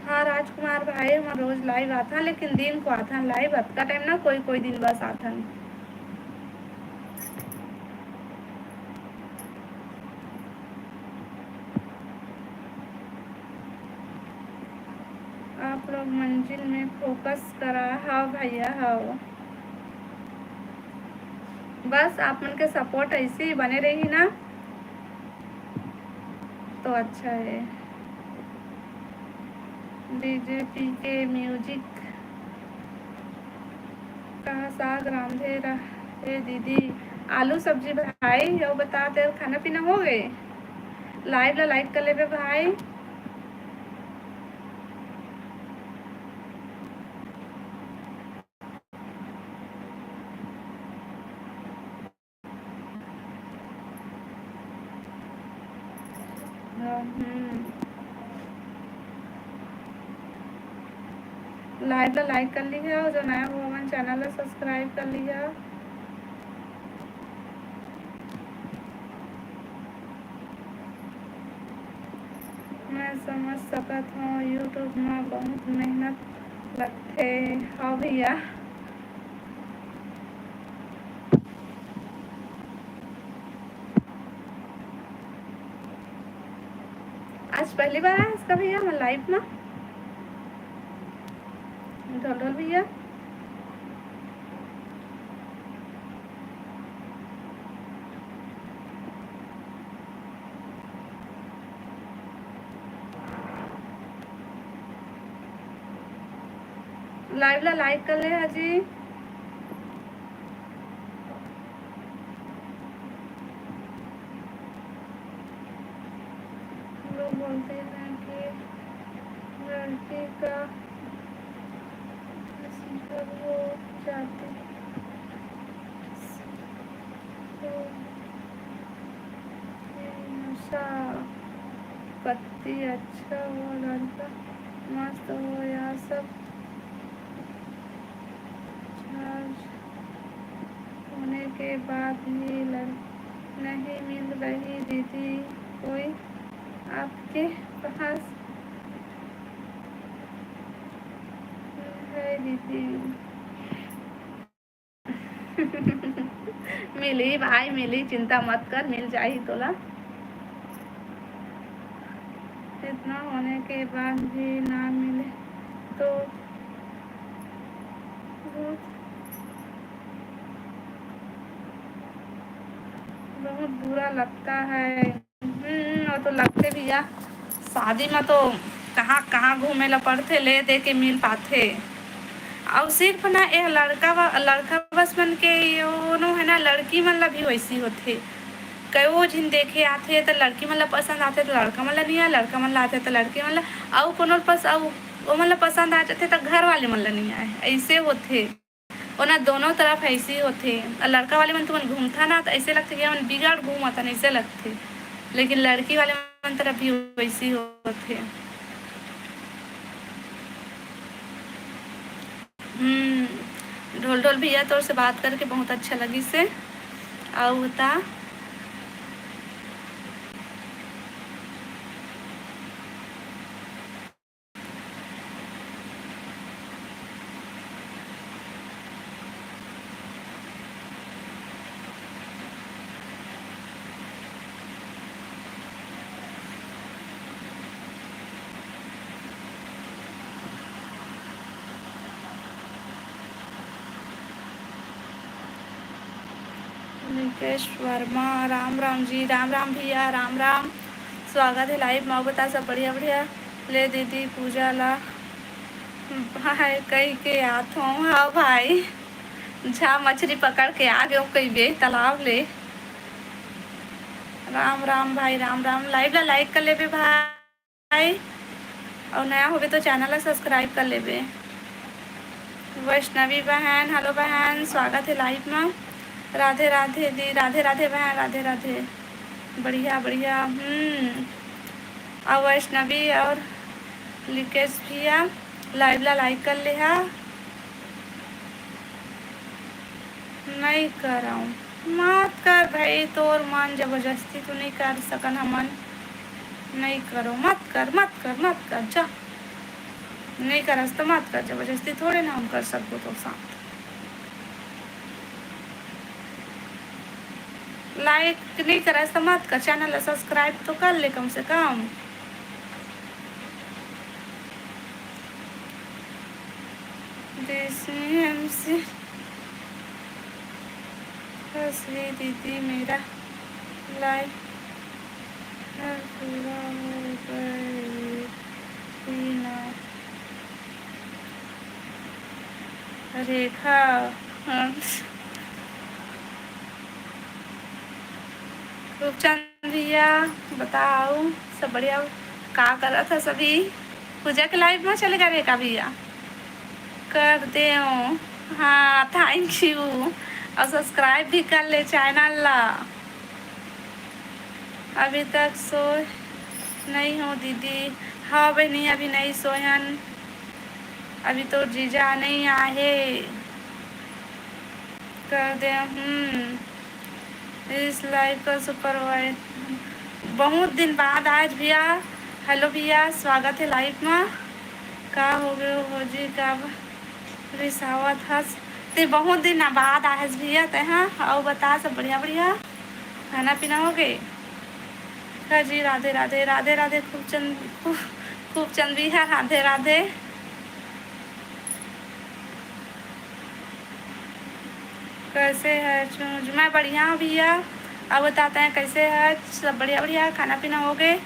हाँ राजकुमार भाई हम रोज लाइव आता लेकिन दिन को आता लाइव का टाइम ना कोई कोई दिन बस आता। आप लोग मंजिल में फोकस करा हाँ भैया हाँ बस आप मन के सपोर्ट ऐसे ही बने रही ना तो अच्छा है। बीजेपी के म्यूजिक का साग रांधे रहे दीदी आलू सब्जी भाई और बता दे खाना पीना हो गए। लाइव ला लाइक कर ले भाई। लाइव ला लाइक कर लीजिए और जो नया हो हमारे चैनल ला सब्सक्राइब कर लीजिए। मैं समझ सकत हूँ यूट्यूब में बहुत मेहनत लगते हाँ भैया। आज पहली बार आया इसका भैया मैं लाइव में ढोल ढोल भैया। लाइव ला लाइक कर ले हाजी। लोग बोलते हैं कि लड़की का हो जाती तो नशा पत्ती अच्छा हो लड़का मस्त हो या सब बाद भी नहीं मिल रही दीदी कोई आपके पास है दीदी? मिली भाई मिली, चिंता मत कर, मिल जाही तोला। इतना होने के बाद भी ना मिले तो बहुत बुरा लगता है। वो तो लगते भैया, शादी में तो कहाँ कहाँ घूमे ला पड़ते, ले दे के मिल पाते। और सिर्फ ना ये लड़का बस मन के यो है ना, लड़की मन ला भी वैसी होते। कई झिन देखे आते तो लड़की मन ला पसंद आते तो लड़का मन ला नहीं आए, लड़का मन ला आते तो लड़की मन ला, और कोनो वो मन ला पसंद आ जाते तो घर वाले मन ला नहीं आए, ऐसे होते। और ना दोनों तरफ ऐसे होते। लड़का वाले मन तुमन घूमता ना तो ऐसे लगते कि मन बिगाड़ घूमता, ऐसे लगते। लेकिन लड़की वाले मन तरफ भी वैसे होते। ढोल ढोल भैया तोर से बात करके बहुत अच्छा लगी से। और बता निकेश वर्मा, राम राम जी, राम राम भैया, राम राम, स्वागत है लाइव में। बता सब बढ़िया बढ़िया। ले दीदी पूजा ला भाई कही के आत हूँ। हाँ भाई, झा मछली पकड़ के आ गए कई बे तालाब ले। राम राम भाई, राम राम। लाइव ला लाइक कर ले बे भाई, और नया हो तो चैनल ला सब्सक्राइब कर ले बे। वैष्णवी बहन, हेलो बहन, स्वागत है लाइव में। राधे राधे दी, राधे राधे बहन, राधे राधे। बढ़िया बढ़िया। और वैष्णवी और लिकेश भैया लाइव ला लाइक कर ले। हा नहीं कर रहा हूँ, मत कर भाई, तोर मन जबरदस्ती तो नहीं कर सकन हमन। नहीं करो, मत कर मत कर मत कर, जा नहीं करस तो मत कर, जबरदस्ती थोड़े ना हम कर सकते तो साथ। लाइक नहीं करस तो मत कर, चैनल सब्सक्राइब तो कर ले कम से कम। हमसे असली दीदी मेरा लाइक पूरा हो गया। रेखा रूपचंद भैया बताओ सब बढ़िया? का कर रहा था सभी? पूजा के लाइव में चलेगा रेखा भैया? कर दे। हाँ थैंक यू, और सब्सक्राइब भी कर ले चैनल ला। अभी तक सो नहीं हो दीदी? हाँ बहनी अभी नहीं सोयन, अभी तो जीजा नहीं आए। कर दे। इस लाइव का सुपरवाइज बहुत दिन बाद आज भैया। हेलो भैया, स्वागत है लाइव में। का हो गए हो जी, का रिसावत हस ते बहुत दिन बाद आज भैया ते। हाँ और बता सब बढ़िया बढ़िया, खाना पीना हो गए? हाँ जी, राधे राधे, राधे राधे खूब चंद भैया, राधे राधे। कैसे है? मैं बढ़िया हूँ भैया, अब बताते हैं कैसे है सब? बढ़िया बढ़िया, खाना पीना हो गए?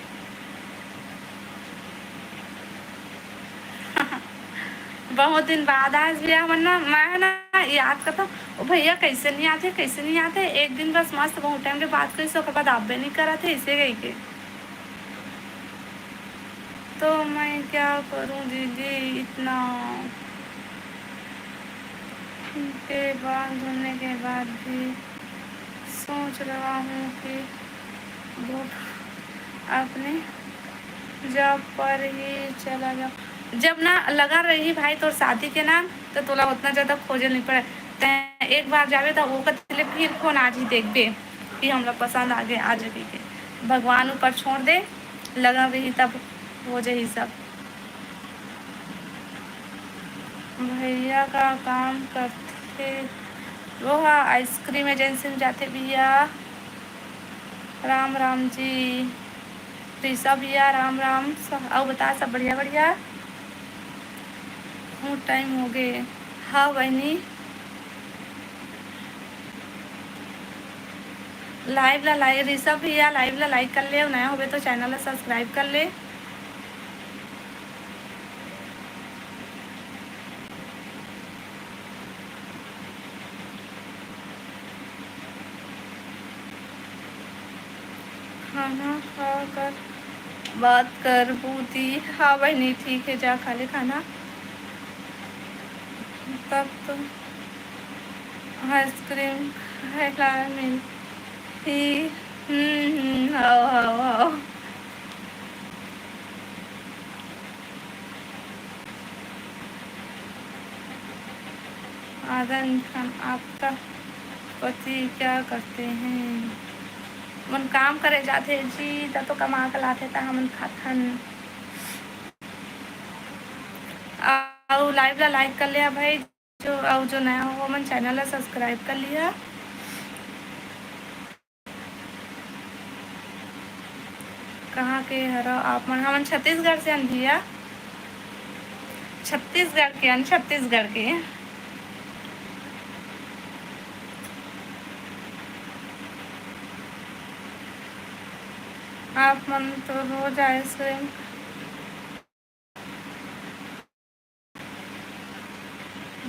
बहुत दिन बाद आज भैया, वरना मैं ना याद करता हूँ भैया कैसे नहीं आते कैसे नहीं आते। एक दिन बस मस्त बहुत टाइम के बात करी, उसके बाद आप भी नहीं करा थे, इसे गई के। तो मैं क्या करूँ दीदी, इतना के बाद धुलने के बाद भी सोच रहा हूँ कि वो अपने जॉब पर ही चला जाओ। जब ना लगा रही भाई तो शादी के नाम तो तोला उतना ज़्यादा खोजल नहीं पड़ा। एक बार जावे तो वो कहते फिर फोन आज ही देखबे कि हमरा पसंद आ गए आज भी के भगवान ऊपर छोड़ दे लगा भी तब हो जाए सब। भैया का काम करते वो हाँ आइसक्रीम एजेंसी में जाते भैया। राम राम जी ऋषा भैया राम राम सब और बता सब बढ़िया बढ़िया। बहुत टाइम हो गए। हाँ बहनी लाइव ला लाइक ऋषभ भैया लाइव ला लाइक कर ले और नया हो तो चैनल ला सब्सक्राइब कर ले। खाना खा कर बात कर बूती। हाँ बहनी ठीक है जा खा ले खाना तब तो आइसक्रीम खाला मिलती। हाँ हाँ हाँ आदन खान आपका पति क्या करते हैं। मन काम करे जाते जी तब तो कमा कर लाते था हम खाथन। और लाइव ला लाइक कर लिया भाई जो और जो नया हो मन चैनल ला सब्सक्राइब कर लिया। कहाँ के हरो आप मन हमन छत्तीसगढ़ से अन भैया छत्तीसगढ़ के अन छत्तीसगढ़ के। आप मन तो रोज आइसक्रीम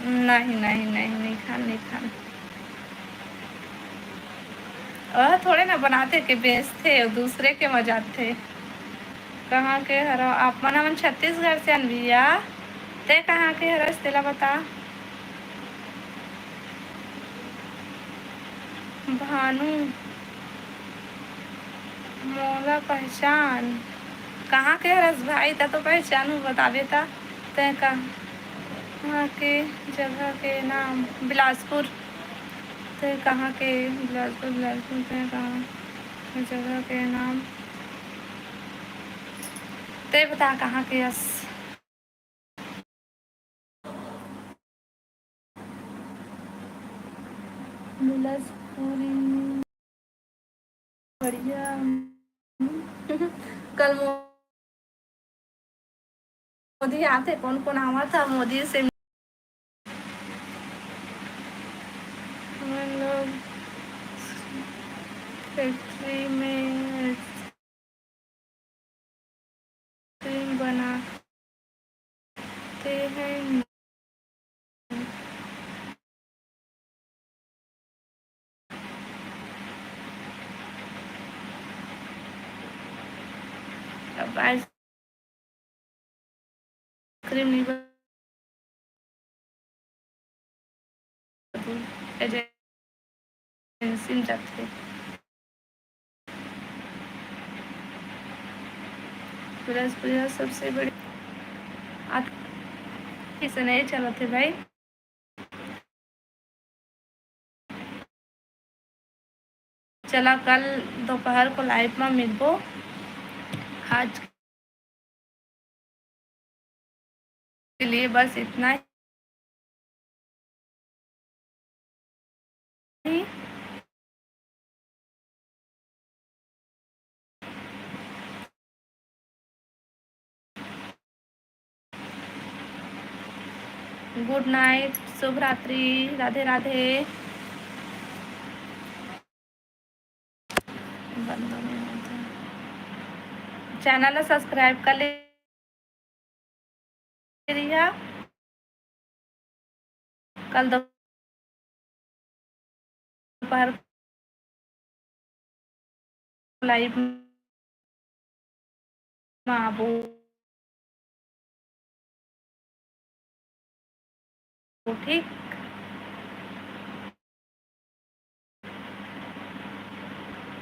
नहीं नहीं नहीं नहीं खान नहीं खान थोड़े ना बनाते के बेचते और दूसरे के मजाक थे। कहाँ के हरो आप मन हमन छत्तीसगढ़ से अन भैया ते कहाँ के हरो तेला बता। भानु मोला पहचान कहाँ के हरस भाई ता तो पहचानू बतावे ता ते कहाँ के जगह के नाम बिलासपुर ते कहाँ के बिलासपुर बिलासपुर ते कहाँ के जगह के नाम ते बता कहाँ के यस। बिलासपुरी बढ़िया कल मोदी आते कौन कौन आवा था मोदी से हम लोग फैक्ट्री में आइसक्रीम बनाते हैं। अब आइसक्रीम नहीं एजेंसी में जाते बिलासपुर सबसे बड़ी से नहीं चला थे भाई। चला कल दोपहर को लाइव में मिलबो। आज के लिए बस इतना ही। गुड नाइट शुभ रात्रि राधे राधे। चैनल सब्सक्राइब कर ले रिया कल दोपहर लाइव में आबो ठीक।